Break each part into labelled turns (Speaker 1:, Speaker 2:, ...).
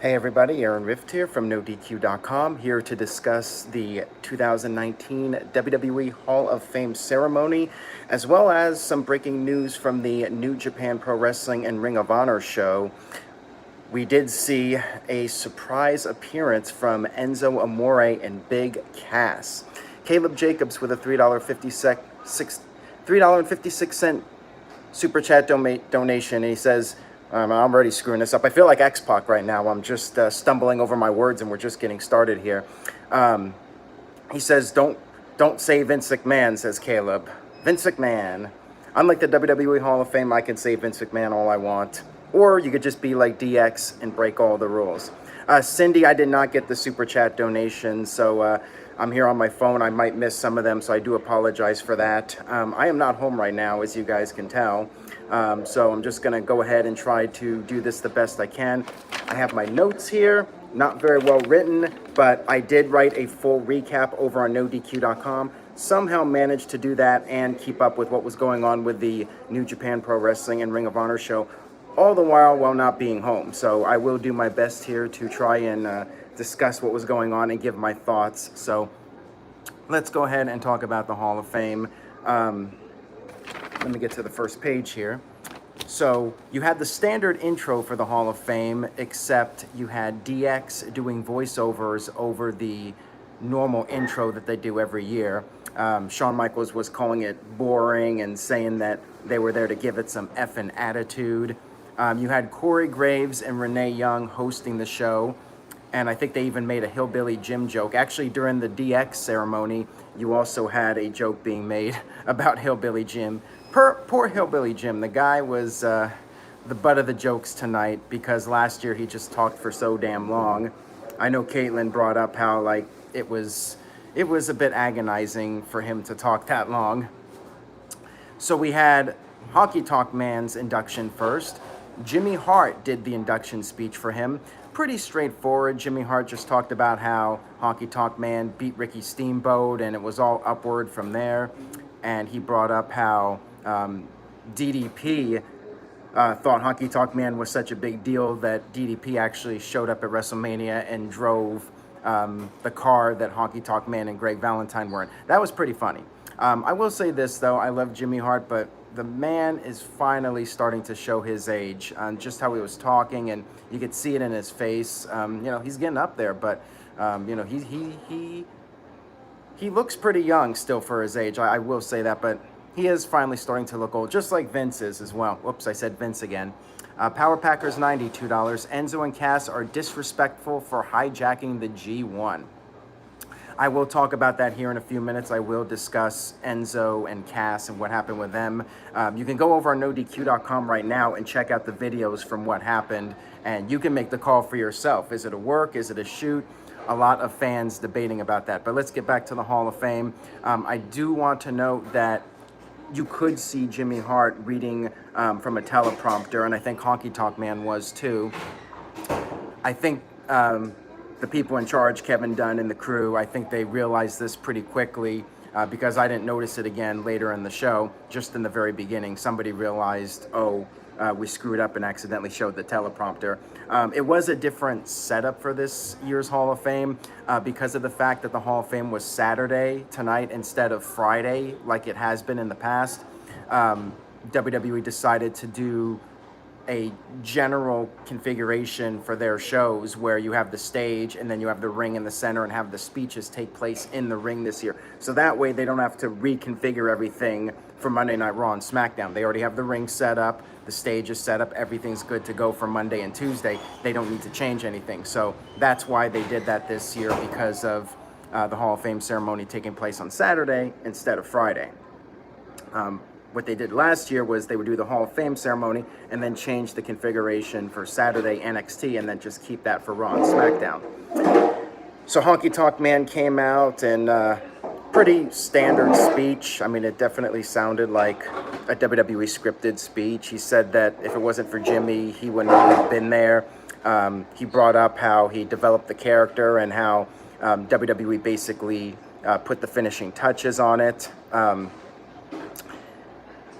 Speaker 1: Hey everybody, Aaron Rift here from NoDQ.com, here to discuss the 2019 WWE Hall of Fame ceremony, as well as some breaking news from the New Japan Pro Wrestling and Ring of Honor show. We did see a surprise appearance from Enzo Amore and Big Cass. Caleb Jacobs with a $3.56 super chat donation, and he says, I'm already screwing this up. I feel like X-Pac right now. I'm just stumbling over my words, and we're just getting started here. He says, don't say Vince McMahon, says Caleb. Vince McMahon. Unlike the WWE Hall of Fame, I can say Vince McMahon all I want. Or you could just be like DX and break all the rules. Cindy, I did not get the super chat donation, so I'm here on my phone. I might miss some of them, so I do apologize for that. I am not home right now, as you guys can tell. So I'm just going to go ahead and try to do this the best I can. I have my notes here, not very well written, but I did write a full recap over on NoDQ.com. Somehow managed to do that and keep up with what was going on with the New Japan Pro Wrestling and Ring of Honor show, all the while not being home. So I will do my best here to try and discuss what was going on and give my thoughts. So let's go ahead and talk about the Hall of Fame. Let me get to the first page here. So you had the standard intro for the Hall of Fame, except you had DX doing voiceovers over the normal intro that they do every year. Shawn Michaels was calling it boring and saying that they were there to give it some effing attitude. You had Corey Graves and Renee Young hosting the show, and I think they even made a Hillbilly Jim joke. Actually, during the DX ceremony, you also had a joke being made about Hillbilly Jim. Poor Hillbilly Jim. The guy was the butt of the jokes tonight because last year he just talked for so damn long. I know Caitlin brought up how like it was a bit agonizing for him to talk that long. So we had Honky Tonk Man's induction first. Jimmy Hart did the induction speech for him. Pretty straightforward. Jimmy Hart just talked about how Honky Tonk Man beat Ricky Steamboat and it was all upward from there. And he brought up how DDP thought Honky Tonk Man was such a big deal that DDP actually showed up at WrestleMania and drove the car that Honky Tonk Man and Greg Valentine were in. That was pretty funny. I will say this, though. I love Jimmy Hart, but the man is finally starting to show his age. Just how he was talking, and you could see it in his face. He's getting up there, but he looks pretty young still for his age. I will say that, but he is finally starting to look old, just like Vince is as well. Whoops, I said Vince again. Power Packers, $92. Enzo and Cass are disrespectful for hijacking the G1. I will talk about that here in a few minutes. I will discuss Enzo and Cass and what happened with them. You can go over on NoDQ.com right now and check out the videos from what happened, and you can make the call for yourself. Is it a work? Is it a shoot? A lot of fans debating about that. But let's get back to the Hall of Fame. I do want to note that you could see Jimmy Hart reading from a teleprompter, and I think Honky Tonk Man was too. I think the people in charge, Kevin Dunn and the crew, I think they realized this pretty quickly because I didn't notice it again later in the show. Just in the very beginning, somebody realized, we screwed up and accidentally showed the teleprompter. It was a different setup for this year's Hall of Fame because of the fact that the Hall of Fame was Saturday tonight instead of Friday like it has been in the past. WWE decided to do a general configuration for their shows where you have the stage and then you have the ring in the center and have the speeches take place in the ring this year. So that way they don't have to reconfigure everything for Monday Night Raw and SmackDown. They already have the ring set up, the stage is set up, everything's good to go for Monday and Tuesday. They don't need to change anything. So that's why they did that this year, because of the Hall of Fame ceremony taking place on Saturday instead of Friday. What they did last year was they would do the Hall of Fame ceremony and then change the configuration for Saturday NXT and then just keep that for Raw and SmackDown. So Honky Tonk Man came out and pretty standard speech. I mean, it definitely sounded like a WWE scripted speech. He said that if it wasn't for Jimmy, he would not have been there. He brought up how he developed the character and how WWE basically put the finishing touches on it.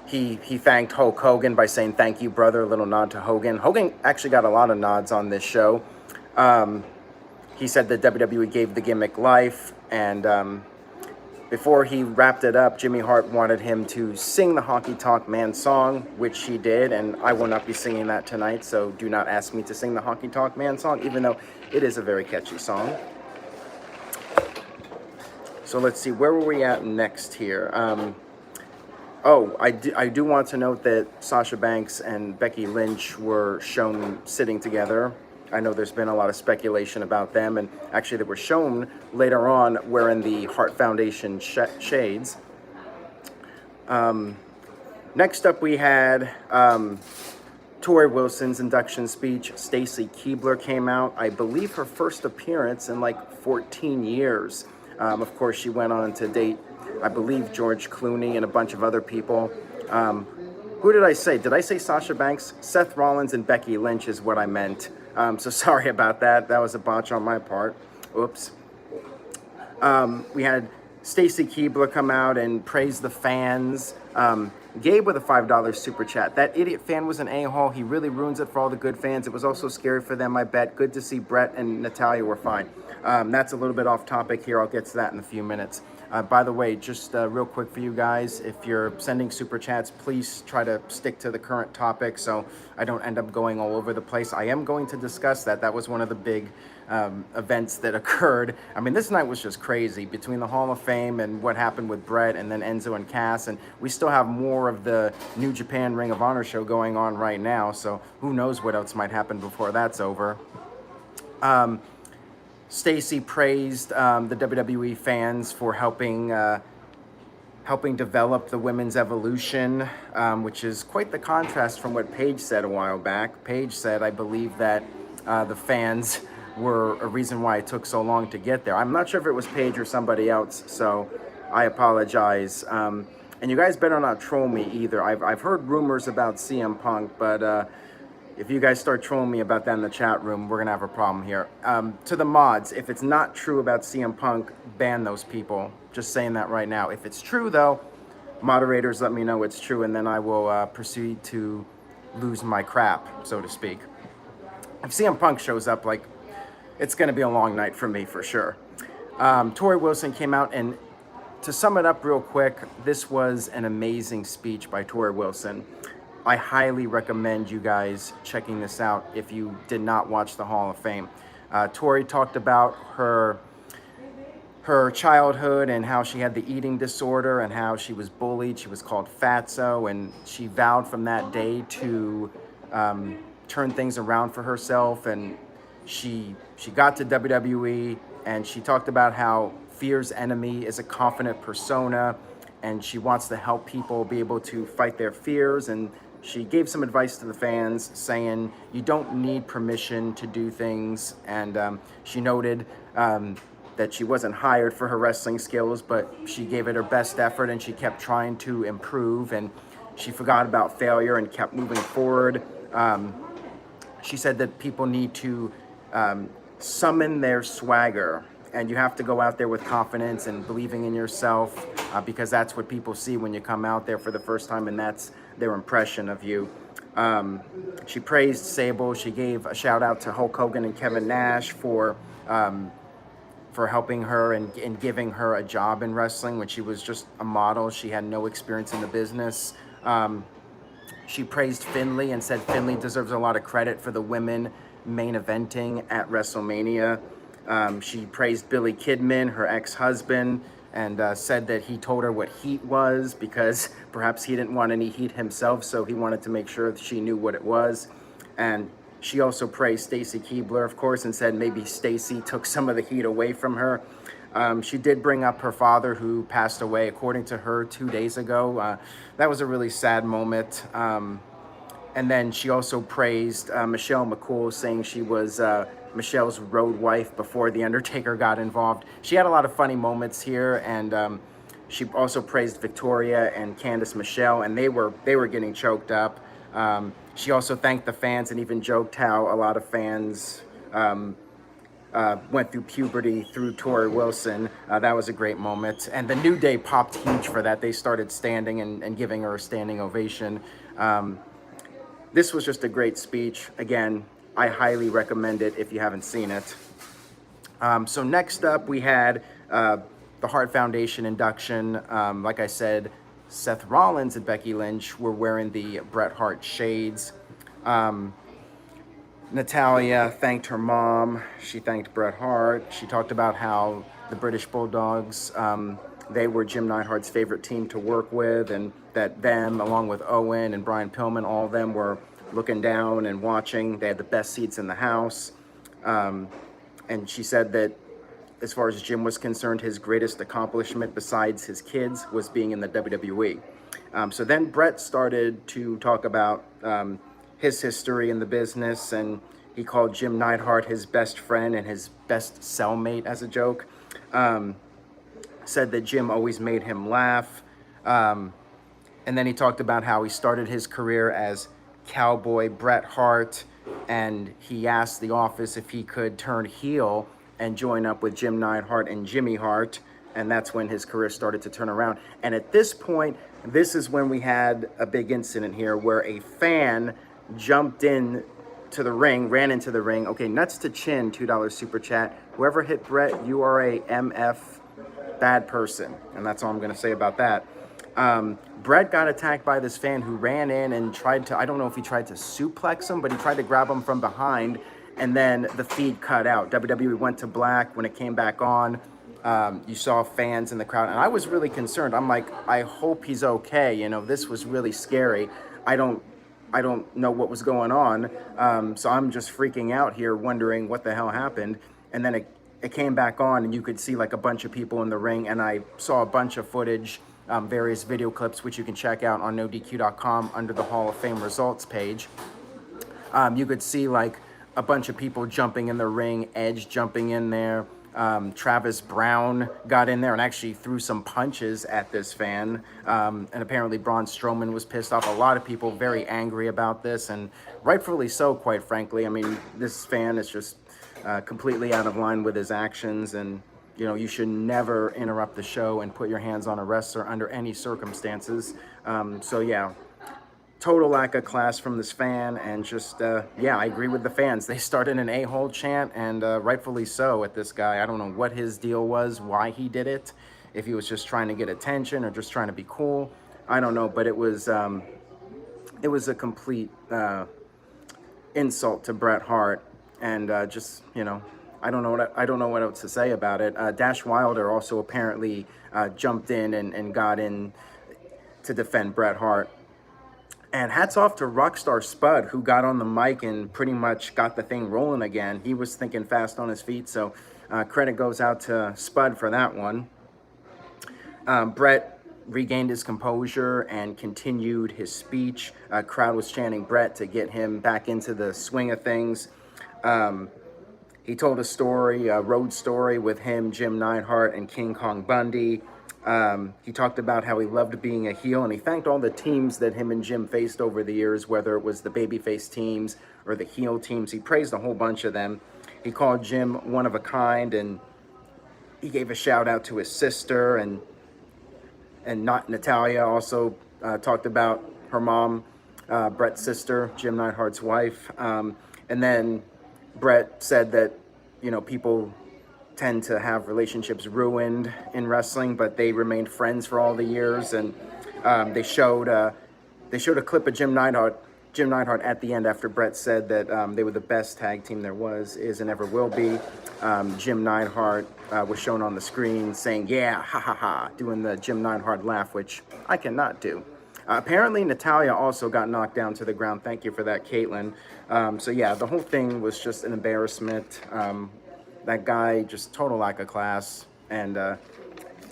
Speaker 1: He thanked Hulk Hogan by saying, "Thank you, brother," a little nod to Hogan. Hogan actually got a lot of nods on this show. He said that WWE gave the gimmick life, and before he wrapped it up, Jimmy Hart wanted him to sing the Honky Tonk Man song, which he did, and I will not be singing that tonight, so do not ask me to sing the Honky Tonk Man song, even though it is a very catchy song. So let's see, where were we at next here? I do want to note that Sasha Banks and Becky Lynch were shown sitting together. I know there's been a lot of speculation about them, and actually they were shown later on wearing the Hart Foundation shades. Next up we had Tori Wilson's induction speech. Stacey Keibler came out. I believe her first appearance in like 14 years. Of course, she went on to date, I believe, George Clooney and a bunch of other people. Who did I say? Did I say Sasha Banks? Seth Rollins and Becky Lynch is what I meant. So sorry about that. That was a botch on my part. Oops. We had Stacey Keibler come out and praise the fans. Gabe with a $5 super chat. That idiot fan was an a-hole. He really ruins it for all the good fans. It was also scary for them, I bet. Good to see Bret and Natalya were fine. That's a little bit off topic here. I'll get to that in a few minutes. By the way, just real quick for you guys, if you're sending super chats, please try to stick to the current topic so I don't end up going all over the place. I am going to discuss that. That was one of the big events that occurred. I mean, this night was just crazy between the Hall of Fame and what happened with Bret and then Enzo and Cass, and we still have more of the New Japan Ring of Honor show going on right now, so who knows what else might happen before that's over. Stacey praised the WWE fans for helping develop the women's evolution, which is quite the contrast from what Paige said a while back. Paige said, I believe, that the fans were a reason why it took so long to get there. I'm not sure if it was Paige or somebody else, so I apologize. And you guys better not troll me either. I've heard rumors about CM Punk, but if you guys start trolling me about that in the chat room, we're going to have a problem here. To the mods, if it's not true about CM Punk, ban those people. Just saying that right now. If it's true, though, moderators, let me know it's true, and then I will proceed to lose my crap, so to speak. If CM Punk shows up, like, it's going to be a long night for me, for sure. Tori Wilson came out, and to sum it up real quick, this was an amazing speech by Tori Wilson. I highly recommend you guys checking this out if you did not watch the Hall of Fame. Tori talked about her childhood and how she had the eating disorder and how she was bullied. She was called Fatso, and she vowed from that day to turn things around for herself. And she got to WWE, and she talked about how fear's enemy is a confident persona, and she wants to help people be able to fight their fears. And she gave some advice to the fans saying you don't need permission to do things. And she noted that she wasn't hired for her wrestling skills, but she gave it her best effort and she kept trying to improve, and she forgot about failure and kept moving forward. She said that people need to summon their swagger, and you have to go out there with confidence and believing in yourself, because that's what people see when you come out there for the first time, and that's their impression of you. She praised Sable. She gave a shout out to Hulk Hogan and Kevin Nash for helping her and giving her a job in wrestling when she was just a model. She had no experience in the business. She praised Finlay and said Finlay deserves a lot of credit for the women main eventing at WrestleMania. She praised Billy Kidman, her ex-husband, and said that he told her what heat was because perhaps he didn't want any heat himself, so he wanted to make sure that she knew what it was. And she also praised Stacey Keibler, of course, and said maybe Stacey took some of the heat away from her. She did bring up her father, who passed away, according to her, 2 days ago. That was a really sad moment. And then she also praised Michelle McCool, saying she was Michelle's road wife before The Undertaker got involved. She had a lot of funny moments here, and she also praised Victoria and Candice Michelle, and they were getting choked up. She also thanked the fans and even joked how a lot of fans went through puberty through Tori Wilson. That was a great moment. And the New Day popped huge for that. They started standing and giving her a standing ovation. This was just a great speech. Again, I highly recommend it if you haven't seen it. So next up, we had the Hart Foundation induction. Like I said, Seth Rollins and Becky Lynch were wearing the Bret Hart shades. Natalya thanked her mom. She thanked Bret Hart. She talked about how the British Bulldogs, they were Jim Neidhart's favorite team to work with, and that them, along with Owen and Brian Pillman, all of them were looking down and watching. They had the best seats in the house. And she said that as far as Jim was concerned, his greatest accomplishment besides his kids was being in the WWE. So then Bret started to talk about his history in the business, and he called Jim Neidhart his best friend and his best cellmate as a joke. Said that Jim always made him laugh. And then he talked about how he started his career as Cowboy Bret Hart, and he asked the office if he could turn heel and join up with Jim Neidhart and Jimmy Hart, and that's when his career started to turn around. And at this point, this is when we had a big incident here where a fan jumped in to the ring, ran into the ring. Okay, nuts to chin, $2 super chat. Whoever hit Bret, you are a MF bad person, and that's all I'm going to say about that. Bret got attacked by this fan who ran in and tried to, I don't know if he tried to suplex him, but he tried to grab him from behind, and then the feed cut out. WWE went to black. When it came back on, you saw fans in the crowd, and I was really concerned. I'm like, I hope he's okay. You know, this was really scary. I don't know what was going on, so I'm just freaking out here, wondering what the hell happened. And then it came back on, and you could see like a bunch of people in the ring, and I saw a bunch of footage, various video clips, which you can check out on NoDQ.com under the Hall of Fame results page. You could see like a bunch of people jumping in the ring, Edge jumping in there. Travis Brown got in there and actually threw some punches at this fan. And apparently Braun Strowman was pissed off. A lot of people very angry about this, and rightfully so, quite frankly. I mean, this fan is just completely out of line with his actions, and you know, you should never interrupt the show and put your hands on a wrestler under any circumstances. So yeah, total lack of class from this fan, and just, yeah, I agree with the fans. They started an a-hole chant, and rightfully so at this guy. I don't know what his deal was, why he did it, if he was just trying to get attention or just trying to be cool. I don't know, but it was a complete insult to Bret Hart, and just, you know, I don't know what else to say about it. Dash Wilder also apparently jumped in and got in to defend Bret Hart. And hats off to Rockstar Spud, who got on the mic and pretty much got the thing rolling again. He was thinking fast on his feet, so credit goes out to Spud for that one. Bret regained his composure and continued his speech. Crowd was chanting Bret to get him back into the swing of things. He told a story, a road story with him, Jim Neidhart, and King Kong Bundy. He talked about how he loved being a heel, and he thanked all the teams that him and Jim faced over the years, whether it was the babyface teams or the heel teams. He praised a whole bunch of them. He called Jim one of a kind, and he gave a shout out to his sister, and not Natalya also talked about her mom, Bret's sister, Jim Neidhart's wife. And then Bret said that, you know, people tend to have relationships ruined in wrestling, but they remained friends for all the years. And they showed a clip of Jim Neidhart at the end after Bret said that they were the best tag team there was, is, and ever will be. Jim Neidhart was shown on the screen saying, yeah, ha ha ha, doing the Jim Neidhart laugh, which I cannot do. Apparently, Natalya also got knocked down to the ground. Thank you for that, Caitlin. So yeah, the whole thing was just an embarrassment. That guy, just total lack of class. And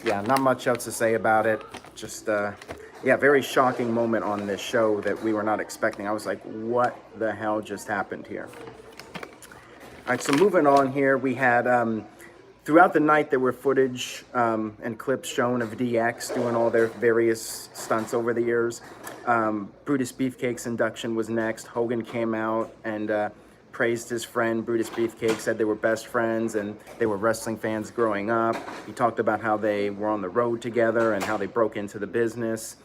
Speaker 1: yeah, not much else to say about it. Just, yeah, very shocking moment on this show that we were not expecting. I was like, what the hell just happened here? All right, so moving on here, we had, throughout the night, there were footage and clips shown of DX doing all their various stunts over the years. Brutus Beefcake's induction was next. Hogan came out and praised his friend Brutus Beefcake, said they were best friends and they were wrestling fans growing up. He talked about how they were on the road together and how they broke into the business.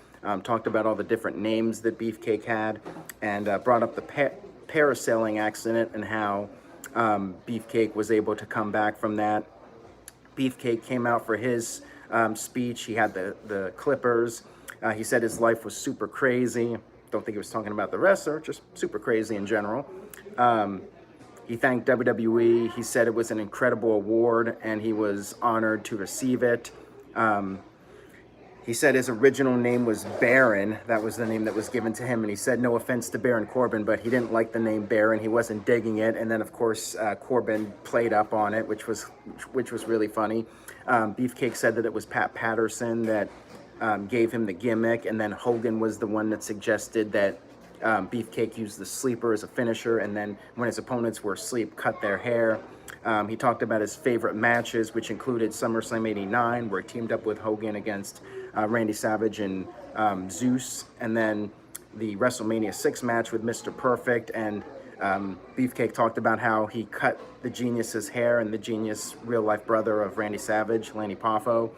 Speaker 1: Talked about all the different names that Beefcake had, and brought up the parasailing accident and how Beefcake was able to come back from that. Beefcake came out for his speech. He had the clippers. He said his life was super crazy. Don't think he was talking about the wrestler, just super crazy in general. He thanked WWE. He said it was an incredible award and he was honored to receive it. He said his original name was Baron. That was the name that was given to him. And he said, no offense to Baron Corbin, but he didn't like the name Baron. He wasn't digging it. And then, of course, Corbin played up on it, which was really funny. Beefcake said that it was Pat Patterson that gave him the gimmick. And then Hogan was the one that suggested that Beefcake used the sleeper as a finisher. And then when his opponents were asleep, cut their hair. He talked about his favorite matches, which included SummerSlam '89, where he teamed up with Hogan against Randy Savage and Zeus, and then the WrestleMania 6 match with Mr. Perfect. And Beefcake talked about how he cut the Genius's hair, and the Genius, real-life brother of Randy Savage, Lanny Poffo.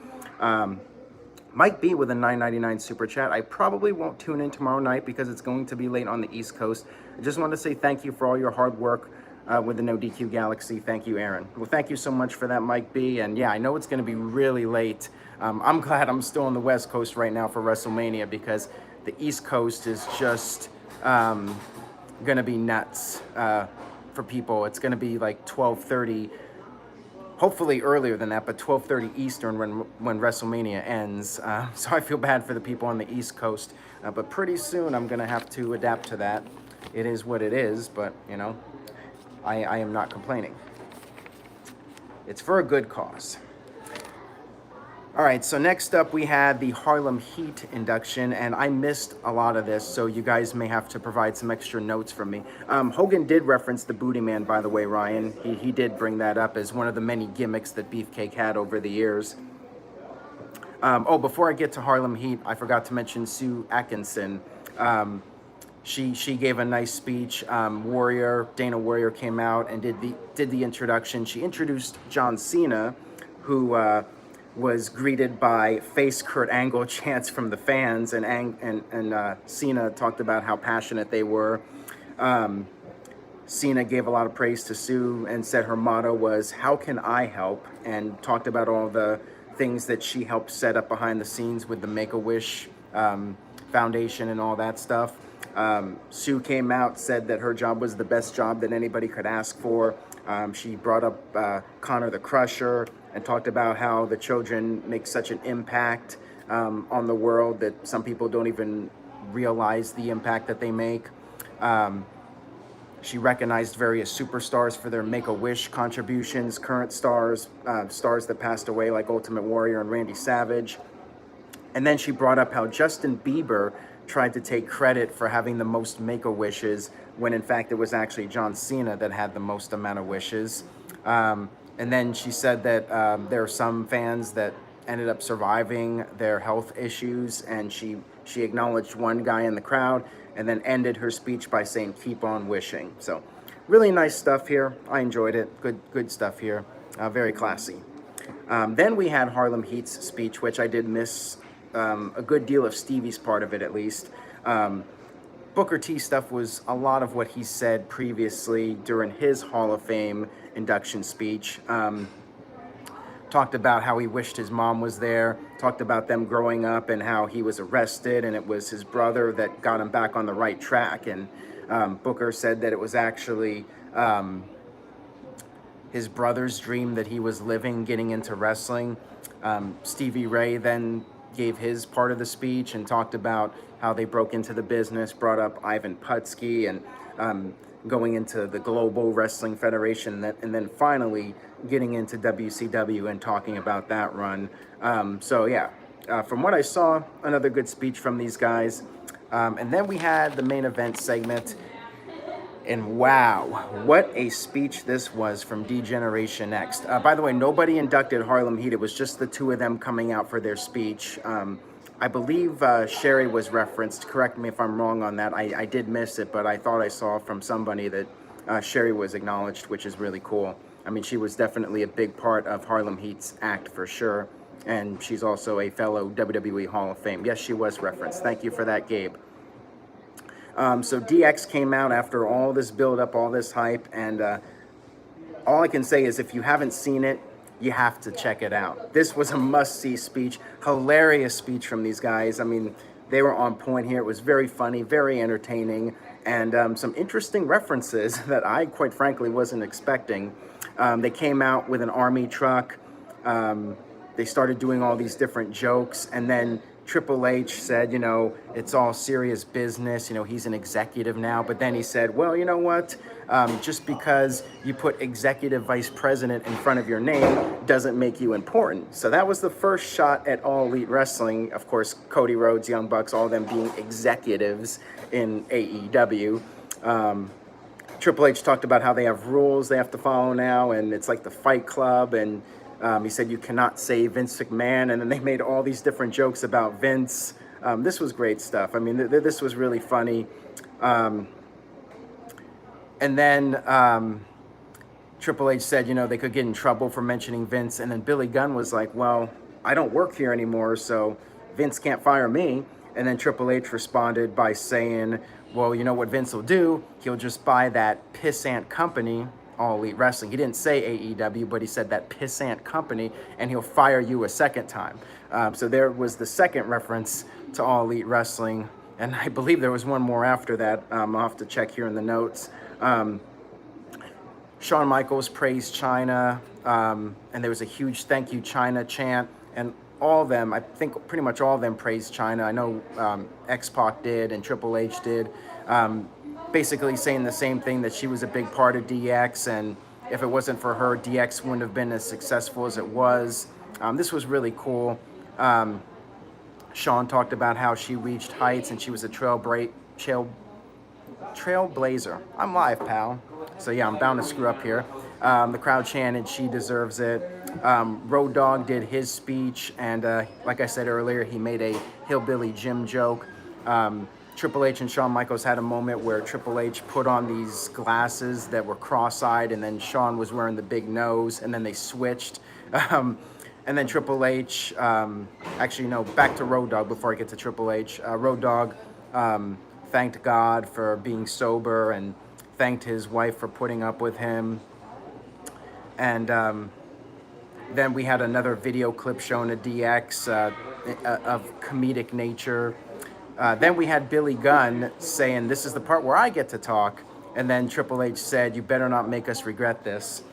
Speaker 1: Mike B with a $9.99 super chat. I probably won't tune in tomorrow night because it's going to be late on the East Coast. I just want to say thank you for all your hard work with the NoDQ Galaxy. Thank you, Aaron. Well, thank you so much for that, Mike B. And yeah, I know it's going to be really late. I'm glad I'm still on the West Coast right now for WrestleMania because the East Coast is just going to be nuts for people. It's going to be like 12:30, hopefully earlier than that, but 12:30 Eastern when WrestleMania ends. So I feel bad for the people on the East Coast. But pretty soon I'm going to have to adapt to that. It is what it is, but, you know, I am not complaining. It's for a good cause. All right, so next up we had the Harlem Heat induction, and I missed a lot of this, so you guys may have to provide some extra notes from me. Hogan did reference the Booty Man, by the way, Ryan. He did bring that up as one of the many gimmicks that Beefcake had over the years. Before I get to Harlem Heat, I forgot to mention Sue Atkinson. She gave a nice speech. Dana Warrior came out and did the introduction. She introduced John Cena, who was greeted by face Kurt Angle chants from the fans, and Cena talked about how passionate they were. Cena gave a lot of praise to Sue and said her motto was, "How can I help?" and talked about all the things that she helped set up behind the scenes with the Make-A-Wish Foundation and all that stuff. Sue came out, said that her job was the best job that anybody could ask for. She brought up Connor the Crusher and talked about how the children make such an impact on the world that some people don't even realize the impact that they make. She recognized various superstars for their Make-A-Wish contributions, current stars, stars that passed away like Ultimate Warrior and Randy Savage. And then she brought up how Justin Bieber tried to take credit for having the most Make-A-Wishes when in fact it was actually John Cena that had the most amount of wishes. And then she said that there are some fans that ended up surviving their health issues, and she acknowledged one guy in the crowd and then ended her speech by saying, "Keep on wishing." So really nice stuff here. I enjoyed it. Good stuff here. Very classy. Then we had Harlem Heat's speech, which I did miss a good deal of Stevie's part of it, at least. Booker T stuff was a lot of what he said previously during his Hall of Fame induction speech. Talked about how he wished his mom was there, talked about them growing up and how he was arrested and it was his brother that got him back on the right track. And Booker said that it was actually his brother's dream that he was living, getting into wrestling. Stevie Ray then gave his part of the speech and talked about how they broke into the business, brought up Ivan Putski and going into the Global Wrestling Federation, and then finally getting into WCW and talking about that run. So yeah, from what I saw, another good speech from these guys. And then we had the main event segment. And wow, what a speech this was from D-Generation X. By the way, nobody inducted Harlem Heat. It was just the two of them coming out for their speech. I believe Sherry was referenced. Correct me if I'm wrong on that. I did miss it, but I thought I saw from somebody that Sherry was acknowledged, which is really cool. I mean, she was definitely a big part of Harlem Heat's act for sure. And she's also a fellow WWE Hall of Fame. Yes, she was referenced. Thank you for that, Gabe. So DX came out after all this build-up, all this hype, and all I can say is if you haven't seen it, you have to check it out. This was a must-see speech, hilarious speech from these guys. I mean, they were on point here. It was very funny, very entertaining, and some interesting references that I, quite frankly, wasn't expecting. They came out with an army truck. They started doing all these different jokes, and then Triple H said, you know, it's all serious business. You know, he's an executive now. But then he said, well, you know what? Just because you put executive vice president in front of your name doesn't make you important. So that was the first shot at All Elite Wrestling. Of course, Cody Rhodes, Young Bucks, all of them being executives in AEW. Triple H talked about how they have rules they have to follow now, and it's like the Fight Club, and he said you cannot say Vince McMahon, and then they made all these different jokes about Vince. This was great stuff. I mean, this was really funny. And then Triple H said, you know, they could get in trouble for mentioning Vince, and then Billy Gunn was like, well, I don't work here anymore, so Vince can't fire me. And then Triple H responded by saying, well, you know what Vince will do? He'll just buy that pissant company, All Elite Wrestling. He didn't say AEW, but he said that pissant company, and he'll fire you a second time. So there was the second reference to All Elite Wrestling, and I believe there was one more after that. I'll have to check here in the notes. Shawn Michaels praised China, and there was a huge thank you China chant, and all of them, I think pretty much all of them praised China. I know X-Pac did and Triple H did. Basically saying the same thing, that she was a big part of DX, and if it wasn't for her, DX wouldn't have been as successful as it was. This was really cool. Shawn talked about how she reached heights and she was a trailblazer. I'm live, pal. So yeah, I'm bound to screw up here. The crowd chanted, she deserves it. Road Dogg did his speech, and like I said earlier, he made a hillbilly Jim joke. Triple H and Shawn Michaels had a moment where Triple H put on these glasses that were cross-eyed, and then Shawn was wearing the big nose, and then they switched. And then Triple H, actually, no, back to Road Dogg before I get to Triple H. Road Dogg thanked God for being sober and thanked his wife for putting up with him. And then we had another video clip showing a DX of comedic nature. Then we had Billy Gunn saying, this is the part where I get to talk. And then Triple H said, you better not make us regret this.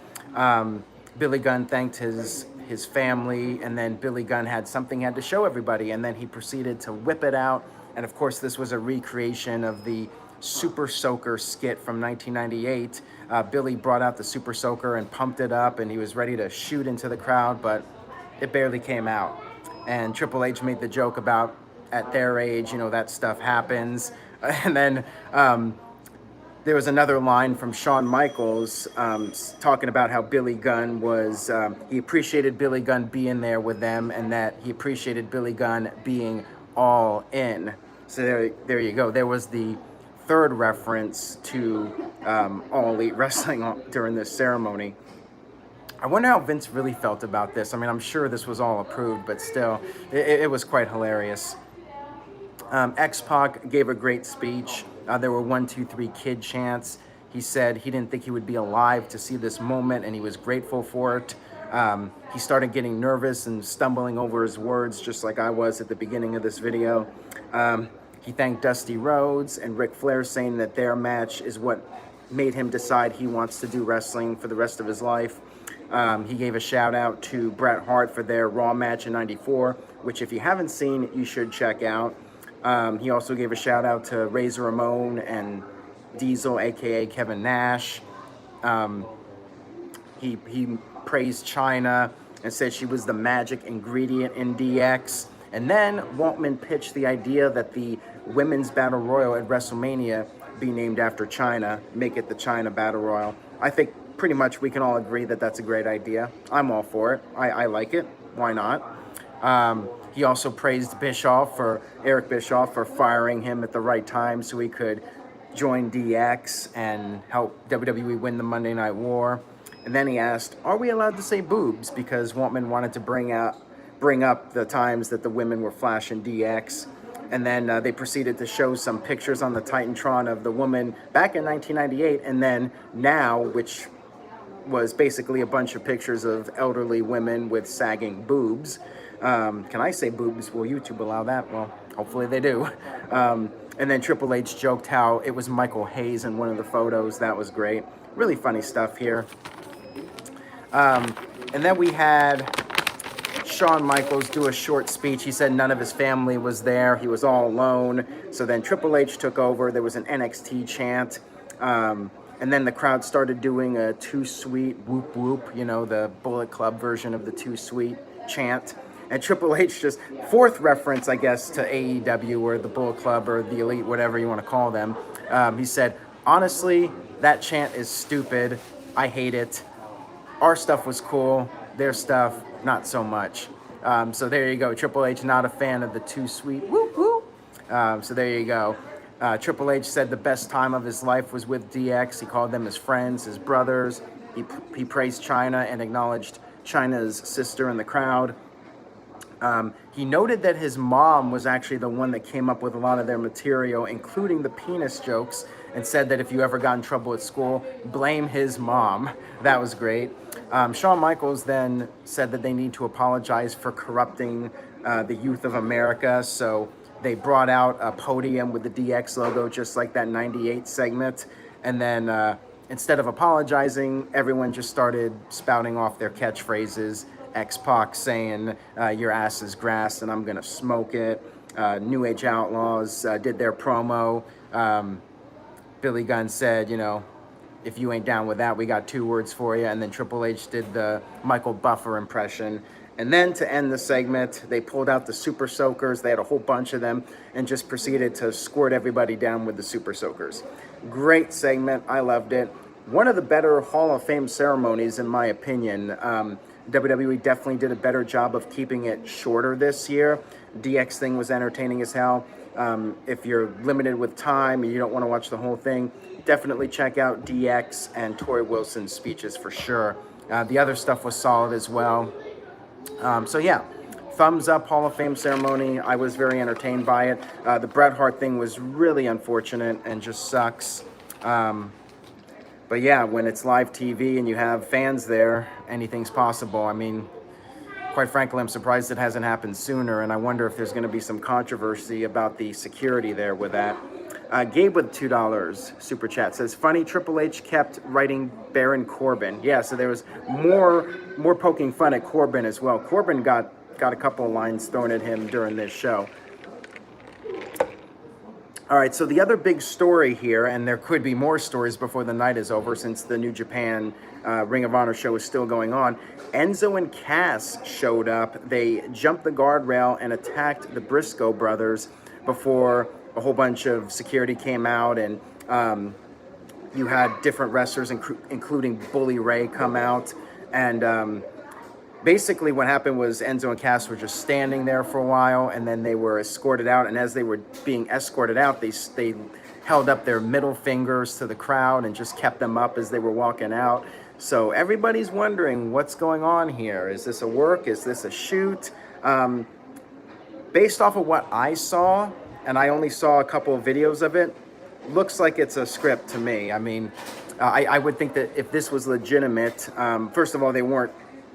Speaker 1: Billy Gunn thanked his family, and then Billy Gunn had something he had to show everybody, and then he proceeded to whip it out. And of course, this was a recreation of the Super Soaker skit from 1998. Billy brought out the Super Soaker and pumped it up, and he was ready to shoot into the crowd, but it barely came out. And Triple H made the joke about, at their age, you know, that stuff happens. And then there was another line from Shawn Michaels talking about how Billy Gunn was, he appreciated Billy Gunn being there with them, and that he appreciated Billy Gunn being all in. So there you go. There was the third reference to All Elite Wrestling during this ceremony. I wonder how Vince really felt about this. I mean, I'm sure this was all approved, but still, it was quite hilarious. X-Pac gave a great speech. There were 1, 2, 3 kid chants. He said he didn't think he would be alive to see this moment, and he was grateful for it. He started getting nervous and stumbling over his words, just like I was at the beginning of this video. He thanked Dusty Rhodes and Ric Flair, saying that their match is what made him decide he wants to do wrestling for the rest of his life. He gave a shout out to Bret Hart for their Raw match in '94, which if you haven't seen, you should check out. He also gave a shout out to Razor Ramon and Diesel, aka Kevin Nash. He praised China and said she was the magic ingredient in DX. And then Waltman pitched the idea that the Women's Battle Royal at WrestleMania be named after China, make it the China Battle Royal. I think pretty much we can all agree that that's a great idea. I'm all for it. I like it. Why not? He also praised Eric Bischoff for firing him at the right time so he could join DX and help WWE win the Monday Night War. And then he asked, are we allowed to say boobs? Because Waltman wanted to bring up the times that the women were flashing DX. And then they proceeded to show some pictures on the Titantron of the woman back in 1998, and then now, which was basically a bunch of pictures of elderly women with sagging boobs. Can I say boobs? Will YouTube allow that? Well, hopefully they do. And then Triple H joked how it was Michael Hayes in one of the photos. That was great. Really funny stuff here. And then we had Shawn Michaels do a short speech. He said none of his family was there. He was all alone. So then Triple H took over. There was an NXT chant. And then the crowd started doing a Too Sweet whoop whoop, you know, the Bullet Club version of the Too Sweet chant. And Triple H just, fourth reference, I guess, to AEW or the Bullet Club or the Elite, whatever you want to call them. He said, honestly, that chant is stupid. I hate it. Our stuff was cool. Their stuff, not so much. So there you go. Triple H, not a fan of the Too Sweet whoop whoop. So there you go. Triple H said the best time of his life was with DX. He called them his friends, his brothers. He praised China and acknowledged China's sister in the crowd. He noted that his mom was actually the one that came up with a lot of their material, including the penis jokes, and said that if you ever got in trouble at school, blame his mom. That was great. Shawn Michaels then said that they need to apologize for corrupting the youth of America. So they brought out a podium with the DX logo, just like that 98 segment. And then instead of apologizing, everyone just started spouting off their catchphrases. X-Pac saying, your ass is grass and I'm going to smoke it. New Age Outlaws did their promo. Billy Gunn said, you know, if you ain't down with that, we got 2 words for you. And then Triple H did the Michael Buffer impression. And then to end the segment, they pulled out the Super Soakers. They had a whole bunch of them and just proceeded to squirt everybody down with the Super Soakers. Great segment. I loved it. One of the better Hall of Fame ceremonies, in my opinion. WWE definitely did a better job of keeping it shorter this year. DX thing was entertaining as hell. If you're limited with time and you don't want to watch the whole thing, definitely check out DX and Tori Wilson's speeches for sure. The other stuff was solid as well. So yeah, thumbs up Hall of Fame ceremony. I was very entertained by it. The Bret Hart thing was really unfortunate and just sucks. But yeah, when it's live TV and you have fans there, anything's possible. I mean, quite frankly, I'm surprised it hasn't happened sooner, and I wonder if there's going to be some controversy about the security there with that. Gabe with $2 super chat says, funny, Triple H kept writing Baron Corbin. Yeah, so there was more poking fun at Corbin as well. Corbin got a couple of lines thrown at him during this show. All right, so the other big story here, and there could be more stories before the night is over since the New Japan Ring of Honor show is still going on. Enzo and Cass showed up. They jumped the guardrail and attacked the Briscoe brothers before a whole bunch of security came out, and you had different wrestlers, including Bully Ray, come out. And basically what happened was Enzo and Cass were just standing there for a while, and then they were escorted out. And as they were being escorted out, they held up their middle fingers to the crowd and just kept them up as they were walking out. So everybody's wondering what's going on here. Is this a work? Is this a shoot? Based off of what I saw, and I only saw a couple of videos of it, looks like it's a script to me. I mean, I would think that if this was legitimate, first of all, they weren't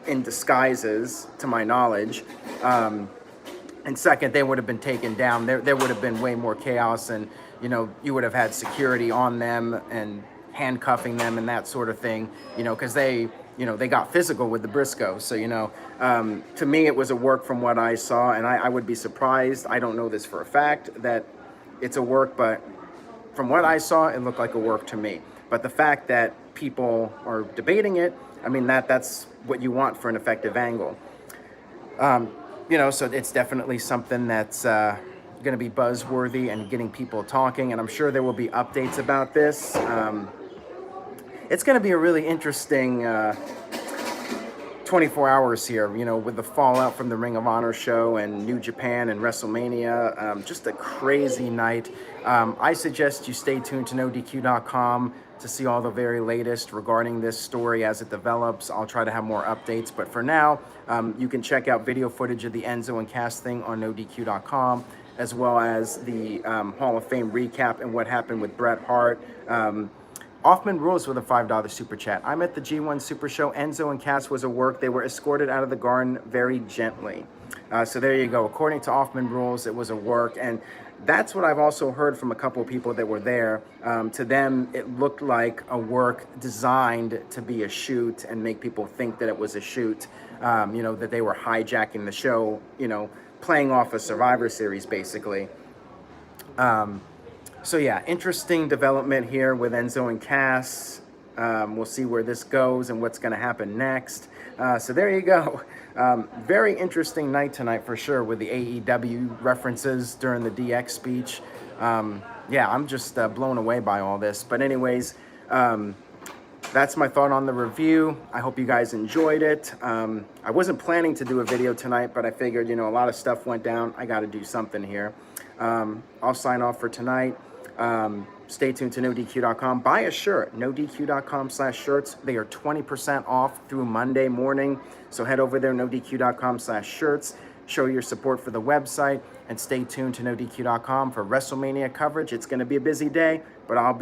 Speaker 1: in disguises, to my knowledge. And second, they would have been taken down. There would have been way more chaos, and, you know, you would have had security on them and handcuffing them and that sort of thing, you know, because they got physical with the Briscoes. So, you know, to me, it was a work from what I saw, and I would be surprised. I don't know this for a fact that it's a work, but from what I saw, it looked like a work to me. But the fact that people are debating it, I mean, that's what you want for an effective angle. You know, so it's definitely something that's going to be buzzworthy and getting people talking, and I'm sure there will be updates about this. It's going to be a really interesting 24 hours here, you know, with the fallout from the Ring of Honor show and New Japan and WrestleMania. Just a crazy night. I suggest you stay tuned to NoDQ.com to see all the very latest regarding this story as it develops. I'll try to have more updates, but for now, you can check out video footage of the Enzo and Cass thing on NoDQ.com. as well as the Hall of Fame recap and what happened with Bret Hart. Offman Rules with a $5 super chat. I'm at the G1 Super Show. Enzo and Cass was a work. They were escorted out of the garden very gently. So there you go. According to Offman Rules, it was a work. And that's what I've also heard from a couple of people that were there. To them, it looked like a work designed to be a shoot and make people think that it was a shoot. You know, that they were hijacking the show, you know, playing off a Survivor Series, basically. So yeah, interesting development here with Enzo and Cass. We'll see where this goes and what's going to happen next. So there you go. Very interesting night tonight for sure with the AEW references during the DX speech. Yeah, I'm just blown away by all this. But anyways, that's my thought on the review. I hope you guys enjoyed it. I wasn't planning to do a video tonight, but I figured, you know, a lot of stuff went down. I got to do something here. I'll sign off for tonight. Stay tuned to NoDQ.com. Buy a shirt, NoDQ.com/shirts. They are 20% off through Monday morning. So head over there, NoDQ.com/shirts. Show your support for the website and stay tuned to NoDQ.com for WrestleMania coverage. It's going to be a busy day, but I'll be